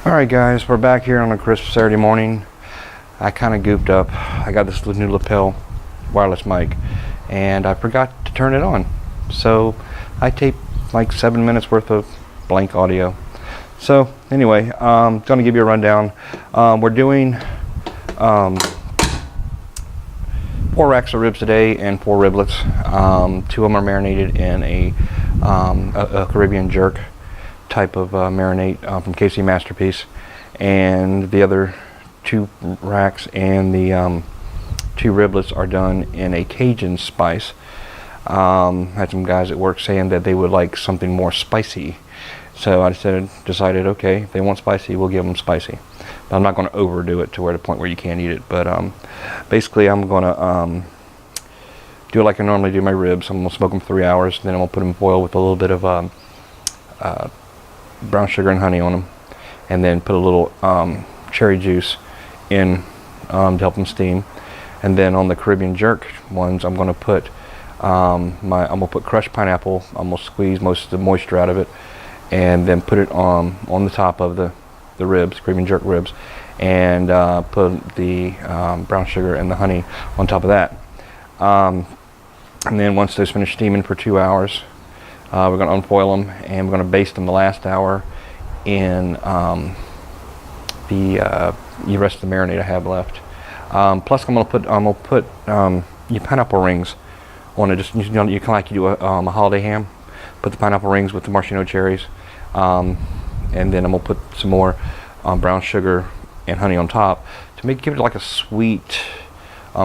Alright guys, we're back here on a crisp Saturday morning. I kind of goofed up. I got this new lapel wireless mic and I forgot to turn it on. So I taped like 7 minutes worth of blank audio. So anyway, I'm going to give you a rundown. We're doing 4 racks of ribs today and 4 riblets. 2 of them are marinated in a Caribbean jerk type of marinade from KC Masterpiece, and the other 2 racks and the 2 riblets are done in a Cajun spice. Had some guys at work saying that they would like something more spicy, so I decided okay, if they want spicy, we'll give them spicy, but I'm not going to overdo it to where the point where you can't eat it. But basically I'm going to do it like I normally do my ribs. I'm going to smoke them for 3 hours, then I'm going to put them in foil with a little bit of brown sugar and honey on them, and then put a little cherry juice in to help them steam. And then on the Caribbean jerk ones, I'm going to put put crushed pineapple. I'm going to squeeze most of the moisture out of it, and then put it on the top of the ribs, Caribbean jerk ribs, and put the brown sugar and the honey on top of that. And then once those finish steaming for 2 hours, we're going to unfoil them, and we're going to baste them the last hour in the rest of the marinade I have left. Plus, I'm going to put pineapple rings on it. Just you kind of like you do a holiday ham. Put the pineapple rings with the maraschino cherries, and then I'm going to put some more brown sugar and honey on top to give it like a sweet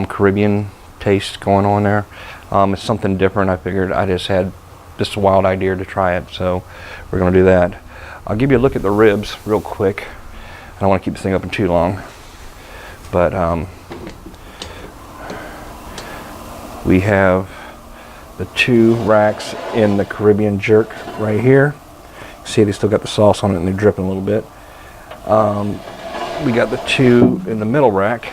Caribbean taste going on there. It's something different. I figured I just had a wild idea to try it, so we're going to do that. I'll give you a look at the ribs real quick. I don't want to keep this thing open too long, but we have the 2 racks in the Caribbean jerk right here. See, they still got the sauce on it and they're dripping a little bit. We got the 2 in the middle rack,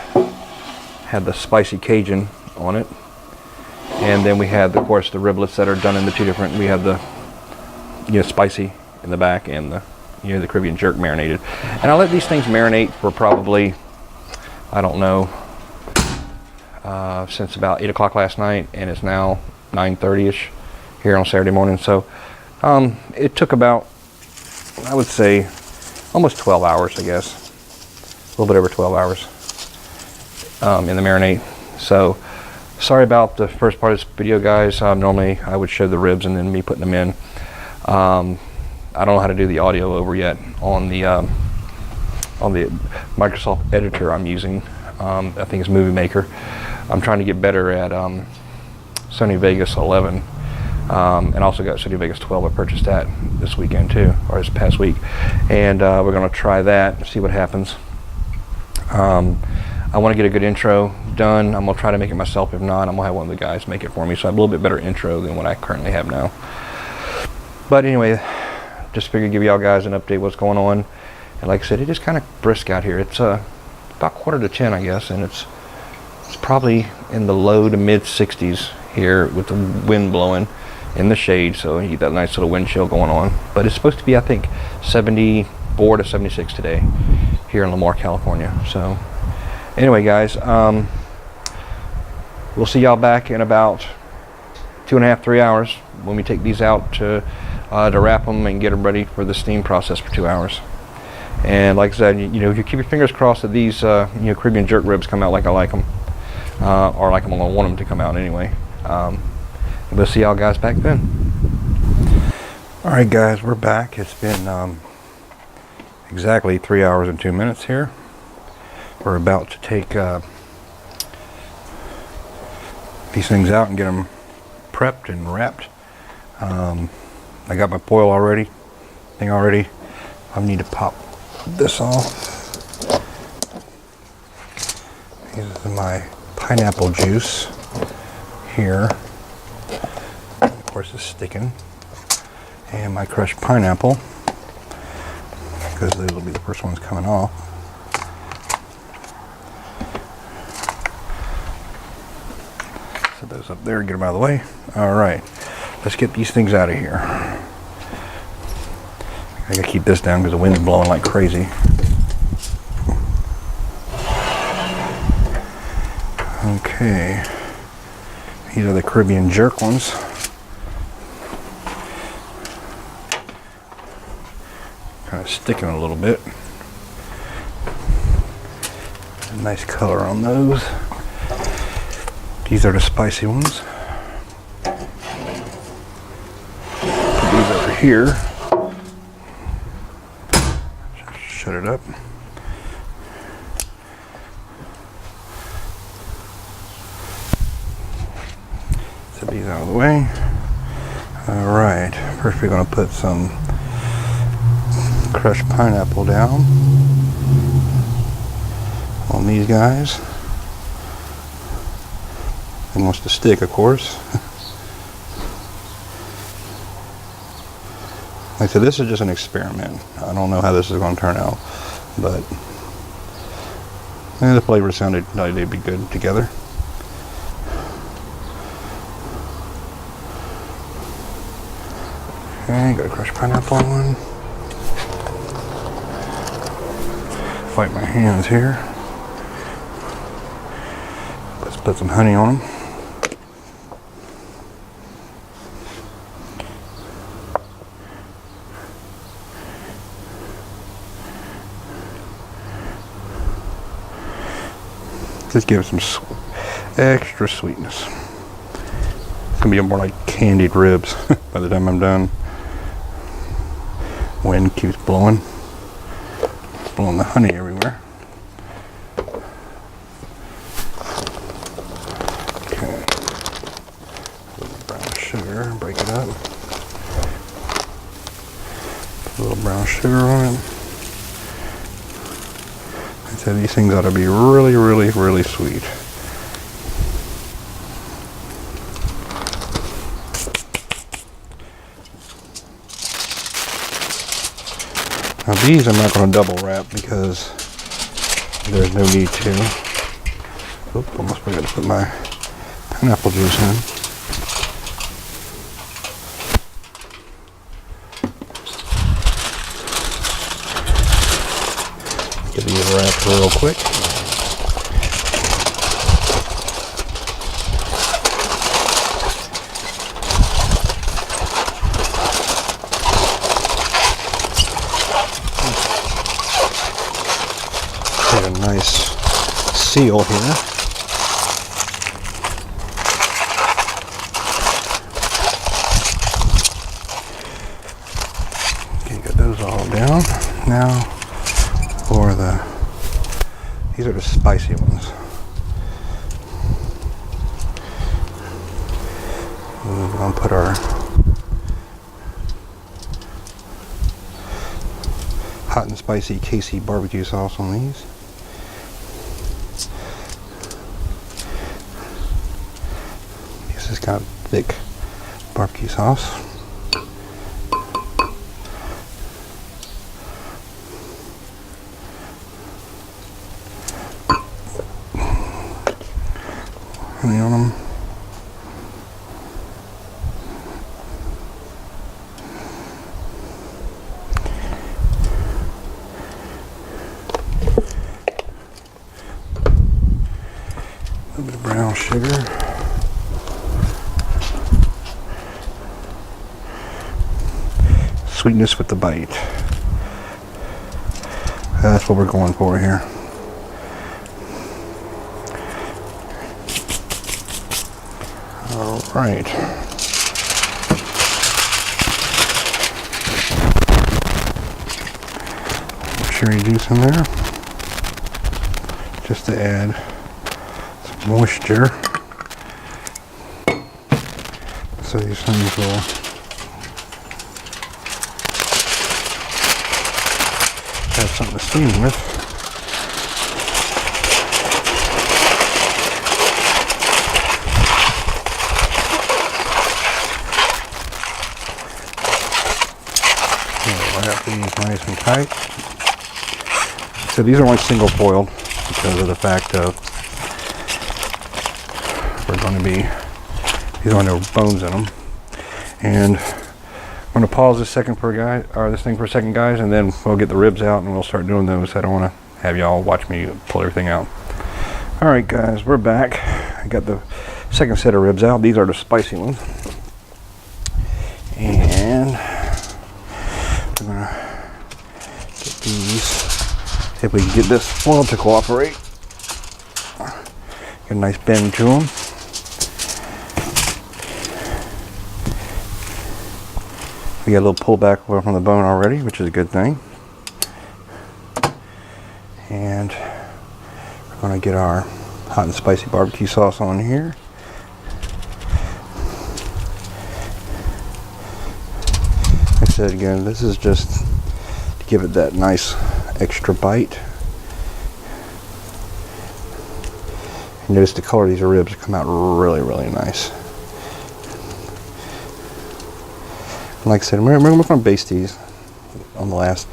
had the spicy Cajun on it. And then we had, of course, the riblets that are done in the 2 different. We have the spicy in the back, and the the Caribbean jerk marinated. And I'll let these things marinate for probably, I don't know, since about 8 o'clock last night, and it's now 9:30ish here on Saturday morning. So it took about, I would say, almost 12 hours, I guess, a little bit over 12 hours in the marinade. So sorry about the first part of this video, guys. Normally I would show the ribs and then me putting them in. I don't know how to do the audio over yet on the Microsoft editor I'm using. I think it's Movie Maker. I'm trying to get better at Sony Vegas 11, and also got Sony Vegas 12. I purchased that this weekend too, or this past week, and we're going to try that and see what happens. I want to get a good intro done. I'm going to try to make it myself. If not, I'm going to have one of the guys make it for me, so I have a little bit better intro than what I currently have now. But anyway, just figured to give y'all guys an update what's going on. And like I said, it is kind of brisk out here. It's about 9:45, I guess, and it's probably in the low to mid 60s here with the wind blowing in the shade, so you get that nice little wind chill going on. But it's supposed to be, I think, 74 to 76 today here in Lamar, California. So anyway, guys, we'll see y'all back in about 2.5 to 3 hours when we take these out to wrap them and get them ready for the steam process for 2 hours. And like I said, if you keep your fingers crossed that these Caribbean jerk ribs come out like I like them, or like I'm gonna want them to come out anyway. We'll see y'all guys back then. All right, guys, we're back. It's been exactly 3 hours and 2 minutes here. We're about to take these things out and get them prepped and wrapped. I got my foil already. I need to pop this off. This is my pineapple juice here. Of course, it's sticking. And my crushed pineapple, because those will be the first ones coming off. Set those up there and get them out of the way. All right, let's get these things out of here. I gotta keep this down because the wind's blowing like crazy. Okay, these are the Caribbean jerk ones. Kind of sticking a little bit. Nice color on those. These are the spicy ones. Put these over here. Shut it up. Set these out of the way. Alright, first we're going to put some crushed pineapple down on these guys. It wants to stick, of course. Like I said, this is just an experiment. I don't know how this is going to turn out, but the flavors sounded like they'd be good together. Okay, got a crushed pineapple on one. Wipe my hands here. Let's put some honey on them. Just give it some extra sweetness. It's gonna be more like candied ribs by the time I'm done. Wind keeps blowing. It's blowing the honey everywhere. Okay. A little brown sugar, break it up. Put a little brown sugar on it. So these things ought to be really, really, really sweet. Now these I'm not going to double wrap because there's no need to. Oop, almost forgot to put my pineapple juice in. Get these wrapped real quick. Get a nice seal here. Okay, got those all down. Now for these are the spicy ones. We're going to put our hot and spicy KC barbecue sauce on these. This is kind of thick barbecue sauce. Honey on them. A little bit of brown sugar. Sweetness with the bite. That's what we're going for here. All right. Cherry juice in there, just to add some moisture, so these things will have something to steam with. Wrap these nice and tight. So these are only single foiled because of the fact of these are no bones in them, and I'm gonna pause this thing for a second, guys, and then we'll get the ribs out and we'll start doing those. I don't want to have y'all watch me pull everything out. All right, guys, we're back. I got the second set of ribs out. These are the spicy ones, and we're gonna get these. If we can get this foil to cooperate, get a nice bend to them. We got a little pullback from the bone already, which is a good thing. And we're going to get our hot and spicy barbecue sauce on here. Like I said again, this is just to give it that nice extra bite. You notice the color of these ribs come out really, really nice. Like I said, we're going to baste these on the last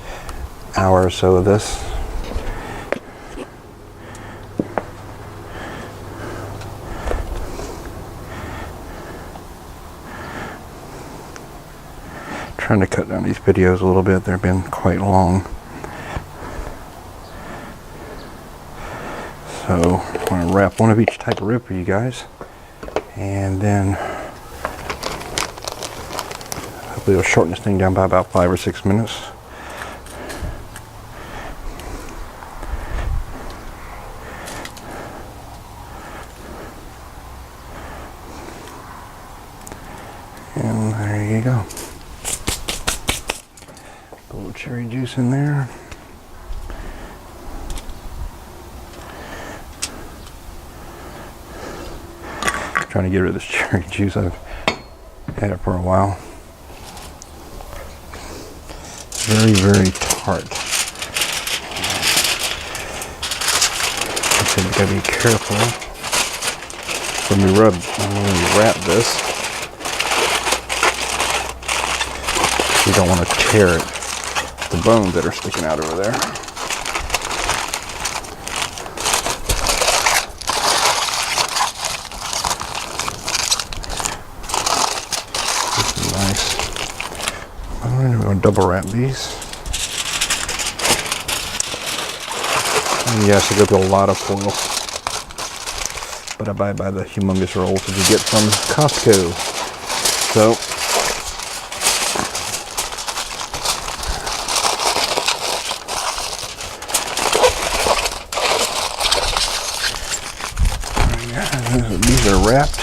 hour or so of this. Trying to cut down these videos a little bit. They've been quite long. So I'm going to wrap one of each type of rib for you guys. And then hopefully it'll shorten this thing down by about 5 or 6 minutes. And there you go. A little cherry juice in there. Trying to get rid of this cherry juice. I've had it for a while. Very, very tart. So you gotta be careful when we wrap this. You don't want to tear it, the bones that are sticking out over there. This is nice. We're going to double wrap these. And yes, I go through a lot of foil, but I buy the humongous rolls that you get from Costco. So these are wrapped.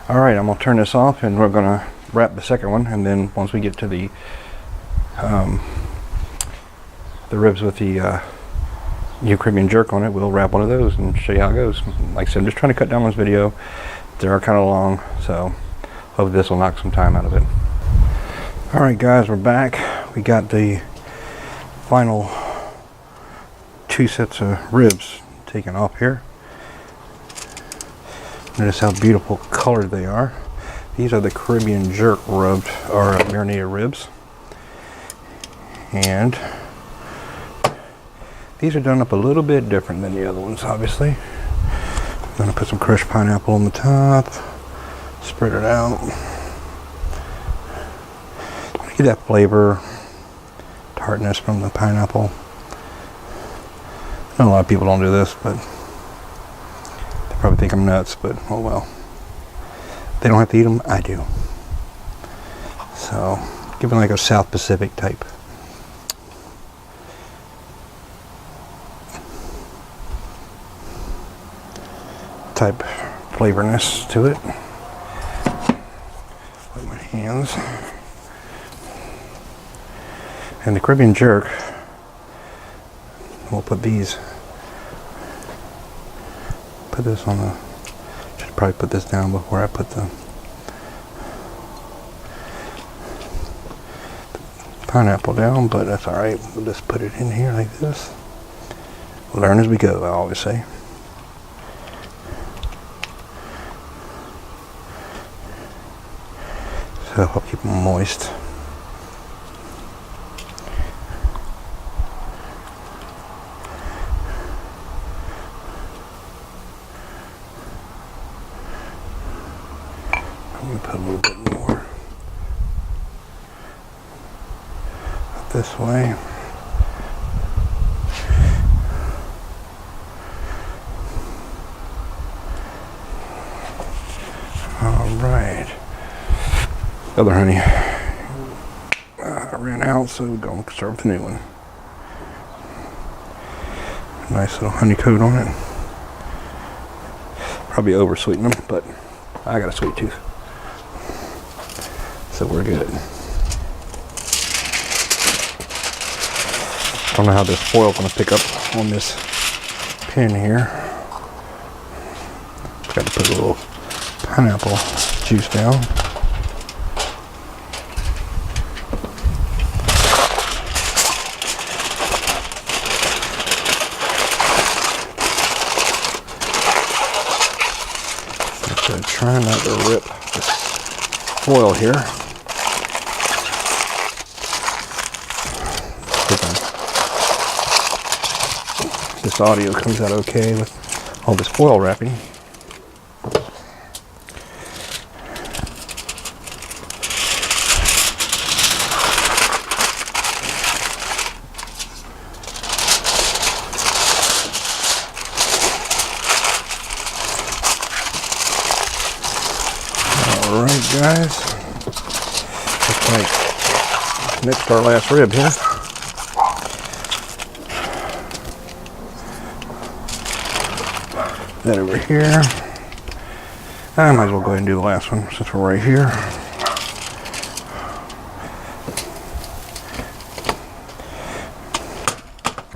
All right, I'm gonna turn this off and we're gonna wrap the second one, and then once we get to the ribs with the Caribbean jerk on it, we'll wrap one of those and show you how it goes. Like I said, I'm just trying to cut down this video. They are kind of long, so hopefully this will knock some time out of it. All right, guys, we're back. We got the final 2 sets of ribs taken off here. Notice how beautiful colored they are. These are the Caribbean jerk rubbed or marinated ribs, and these are done up a little bit different than the other ones. Obviously, I'm gonna put some crushed pineapple on the top, spread it out, get that flavor, tartness from the pineapple. I know a lot of people don't do this, but they probably think I'm nuts, but oh well. They don't have to eat them, I do. So, give them like a South Pacific type. Flavorness to it. With my hands. And the Caribbean jerk, we'll put this on the, should probably put this down before I put the pineapple down, but that's alright. We'll just put it in here like this. We'll learn as we go, I always say. So I'll keep them moist. I'm going to put a little bit more. this way. All right. Other honey ran out, so we're going to start with the new one. Nice little honey coat on it. Probably over sweeten them, but I got a sweet tooth, so we're good. I don't know how this foil's going to pick up on this pin here. Got to put a little pineapple juice down. So try not to rip this foil here. This audio comes out okay with all this foil wrapping. Alright guys, looks like next our last rib here. That over here. I might as well go ahead and do the last one since we're right here.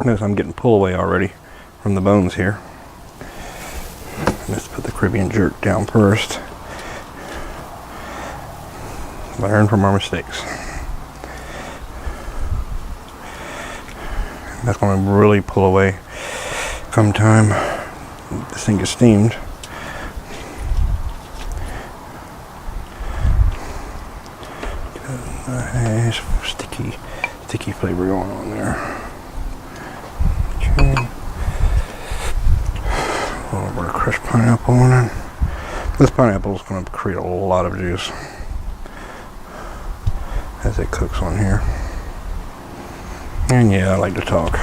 Notice I'm getting pull away already from the bones here. Let's put the Caribbean jerk down first. Learn from our mistakes. That's going to really pull away come time this thing gets steamed. Nice sticky flavor going on there. Okay. A little bit of crushed pineapple on it. This pineapple is going to create a lot of juice as it cooks on here. And yeah, I like to talk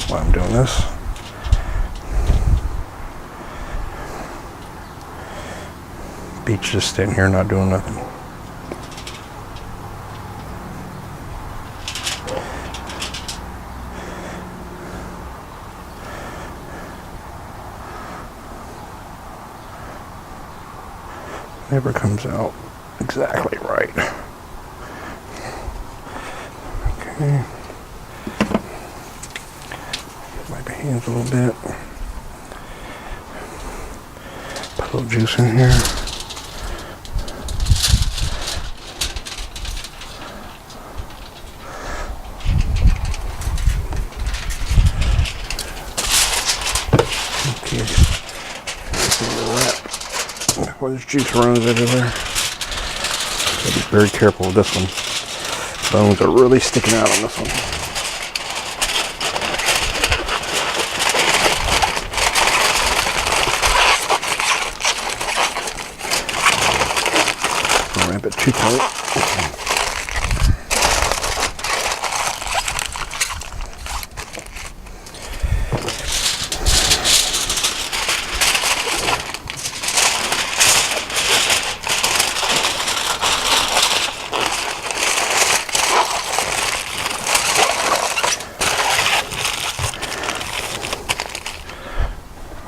while I'm doing this. Beach just sitting here not doing nothing. Never comes out exactly right. Okay. Wipe my hands a little bit. Put a little juice in here. Okay. Before this juice runs everywhere. Gotta be very careful with this one. Bones are really sticking out on this one. I'll wrap it too tight.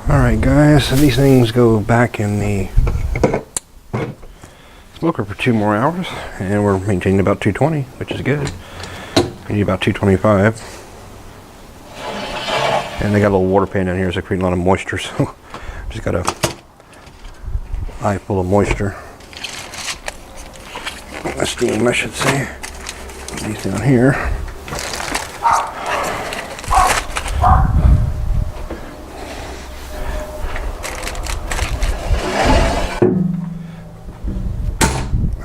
Alright guys, so these things go back in the smoker for 2 more hours, and we're maintaining about 220, which is good. We need about 225. And they got a little water pan down here, so it's creating a lot of moisture, so just got a eye full of moisture. A steam, I should say. Put these down here.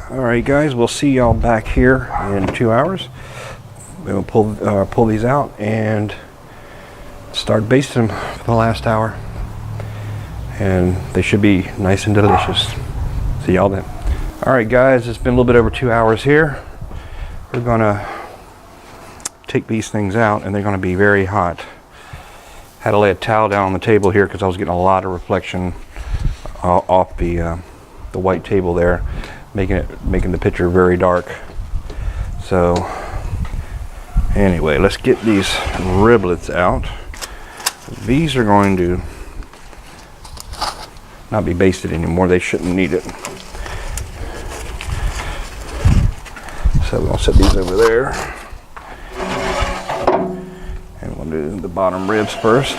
Alright guys, we'll see y'all back here in 2 hours. We'll pull these out and start basting them for the last hour. And they should be nice and delicious. See y'all then. Alright guys, it's been a little bit over 2 hours here. We're gonna take these things out, and they're going to be very hot. Had to lay a towel down on the table here because I was getting a lot of reflection off the white table there, making the picture very dark. So anyway, let's get these riblets out. These are going to not be basted anymore. They shouldn't need it. So we'll set these over there. And we'll do the bottom ribs first.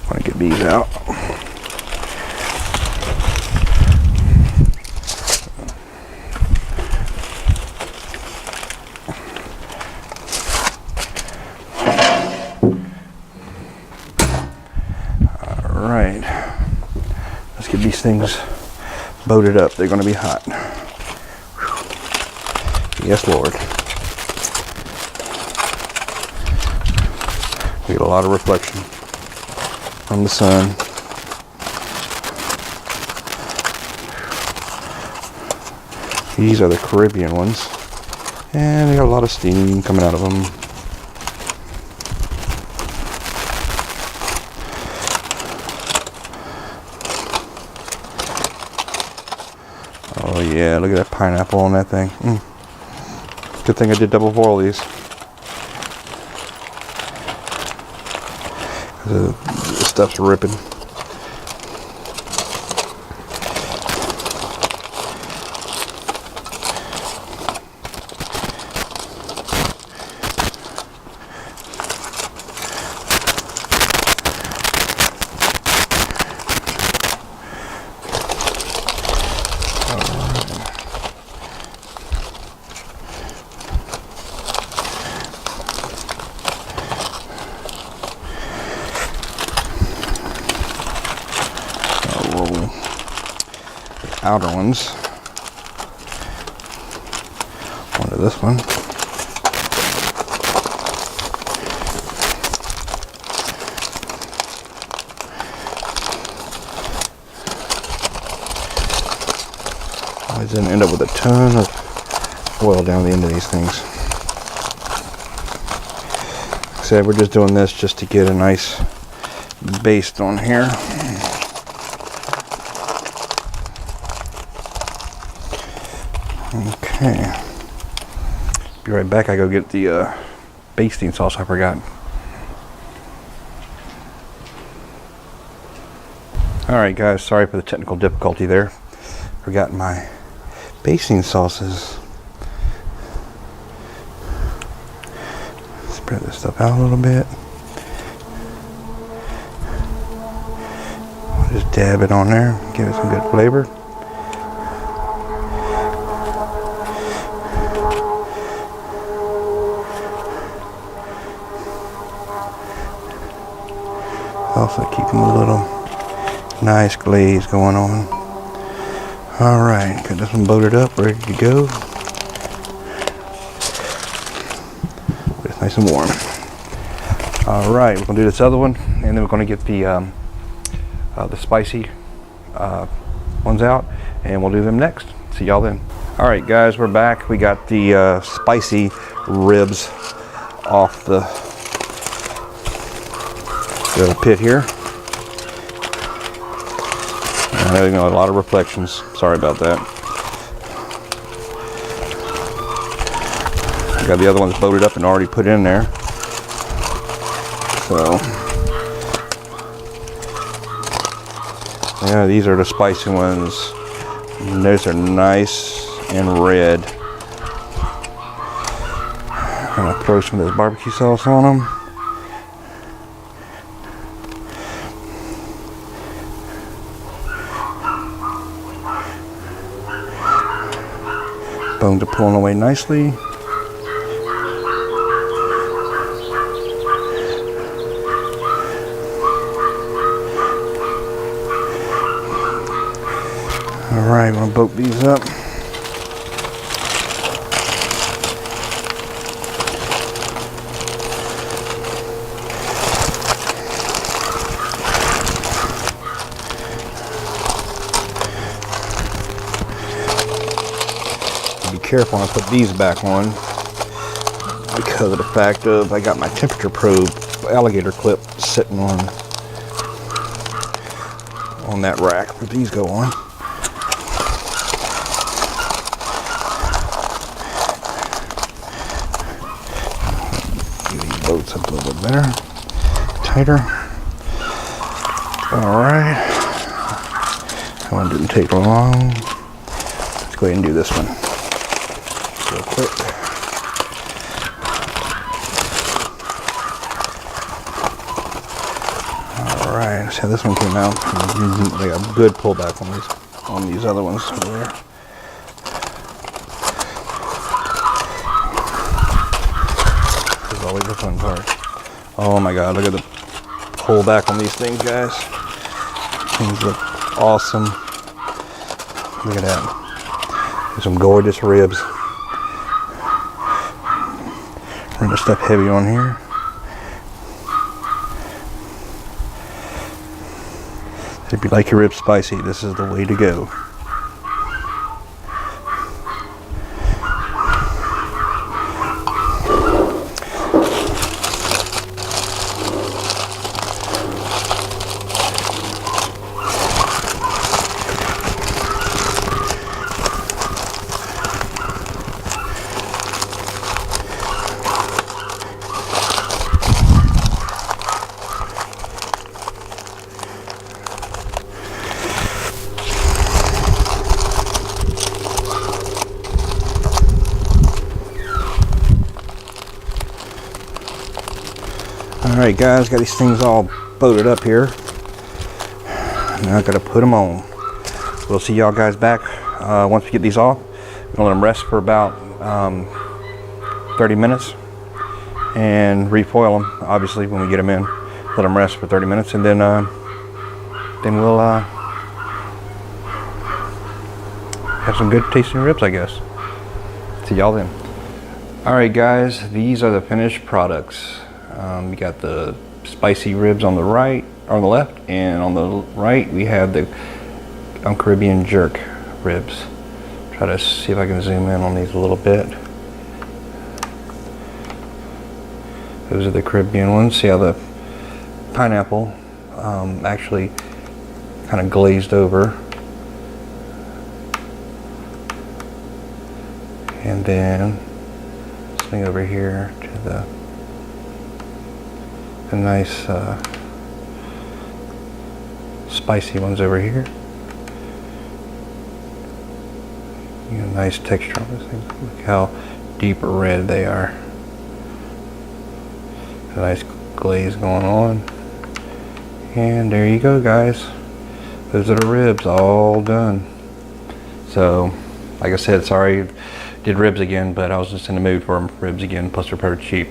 I'm going to get these out. Alright. Let's get these things boated up. They're going to be hot. Yes, Lord. We get a lot of reflection from the sun. These are the Caribbean ones, and they got a lot of steam coming out of them. Oh yeah, look at that pineapple on that thing. Good thing I did double boil these. The stuff's ripping. Outer ones onto this one. Always then end up with a ton of oil down the end of these things. Like I said, we're just doing this just to get a nice baste on here. Okay, be right back. I go get the basting sauce I forgot. Alright guys, sorry for the technical difficulty there. Forgot my basting sauces. Spread this stuff out a little bit. I'll just dab it on there, give it some good flavor. Also keeping a little nice glaze going on. Alright, got this one loaded up, ready to go. It's nice and warm. Alright, we're going to do this other one, and then we're going to get the spicy ones out, and we'll do them next. See y'all then. Alright guys, we're back. We got the spicy ribs off the pit here. I'm having a lot of reflections. Sorry about that. I got the other ones loaded up and already put in there. So yeah, these are the spicy ones. And those are nice and red. I'm gonna throw some of this barbecue sauce on them. Bones are pulling away nicely. Alright, I'm going to boat these up. Be careful when I put these back on. because of the fact of I got my temperature probe alligator clip sitting on that rack where these go on. Get these bolts up a little bit better, tighter. All right, that one didn't take long. Let's go ahead and do this one real quick. All right, so this one came out. They got good pullback on these other ones over there. This is always the fun part. Oh my God, look at the pullback on these things, guys. Things look awesome. Look at that. There's some gorgeous ribs. Run the stuff heavy on here. If you like your ribs spicy, this is the way to go. Alright guys, got these things all bolted up here. Now I gotta put them on. We'll see y'all guys back once we get these off. We're gonna let them rest for about 30 minutes and refoil them, obviously, when we get them in. Let them rest for 30 minutes and then we'll have some good tasting ribs, I guess. See y'all then. Alright guys, these are the finished products. We got the spicy ribs on the right, on the left, and on the right we have the Caribbean jerk ribs. Try to see if I can zoom in on these a little bit. Those are the Caribbean ones. See how the pineapple actually kind of glazed over. And then this thing over here to the nice spicy ones over here. You know, nice texture on this thing. Look how deep red they are. A nice glaze going on. And there you go, guys. Those are the ribs all done. So, like I said, sorry, did ribs again, but I was just in the mood for ribs again, plus they're pretty cheap.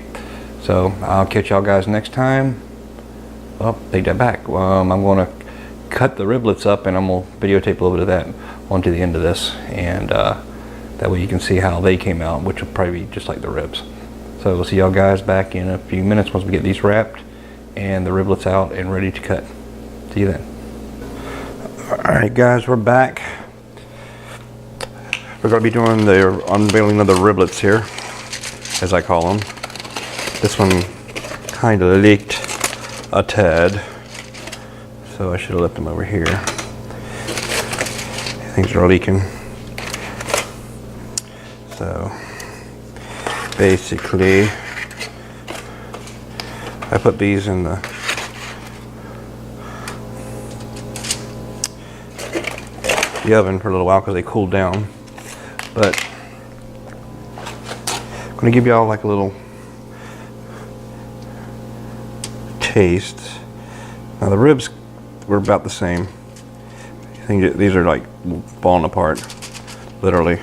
So I'll catch y'all guys next time. Oh, take that back. I'm going to cut the riblets up and I'm going to videotape a little bit of that onto the end of this. And that way you can see how they came out, which will probably be just like the ribs. So we'll see y'all guys back in a few minutes once we get these wrapped and the riblets out and ready to cut. See you then. Alright guys, we're back. We're going to be doing the unveiling of the riblets here, as I call them. This one kind of leaked a tad, so I should have left them over here. Things are leaking. So basically, I put these in the oven for a little while because they cooled down. But I'm going to give y'all like a little taste. Now the ribs were about the same. I think these are like falling apart, literally.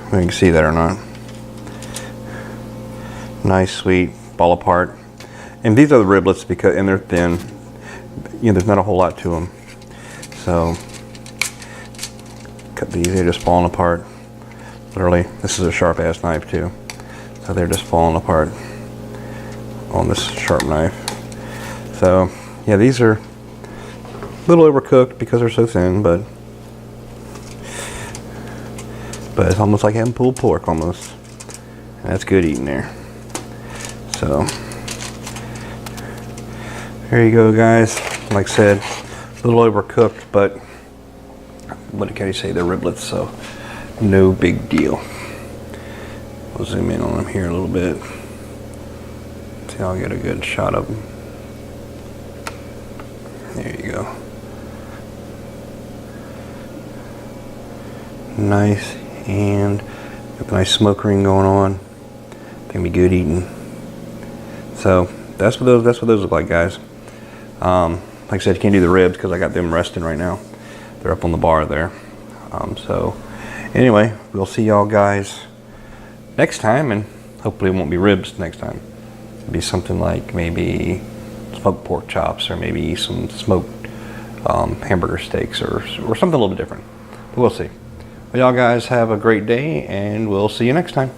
You can see that or not. Nice, sweet, fall apart. And these are the riblets because, and they're thin. You know, there's not a whole lot to them. So cut these, they're just falling apart. Literally, this is a sharp ass knife too. So they're just falling apart on this sharp knife. So yeah, these are a little overcooked because they're so thin, but it's almost like having pulled pork almost. That's good eating there. So there you go, guys. Like I said, a little overcooked, but what can you say? They're riblets, so no big deal. We'll zoom in on them here a little bit. See how I get a good shot of them. There you go. Nice, and got the nice smoke ring going on. Gonna be good eating. So that's what those look like, guys. Like I said, you can't do the ribs because I got them resting right now. They're up on the bar there. So anyway, we'll see y'all guys next time, and hopefully it won't be ribs next time. It'll be something like maybe smoked pork chops, or maybe some smoked hamburger steaks, or something a little bit different. But we'll see. Well, y'all guys have a great day, and we'll see you next time.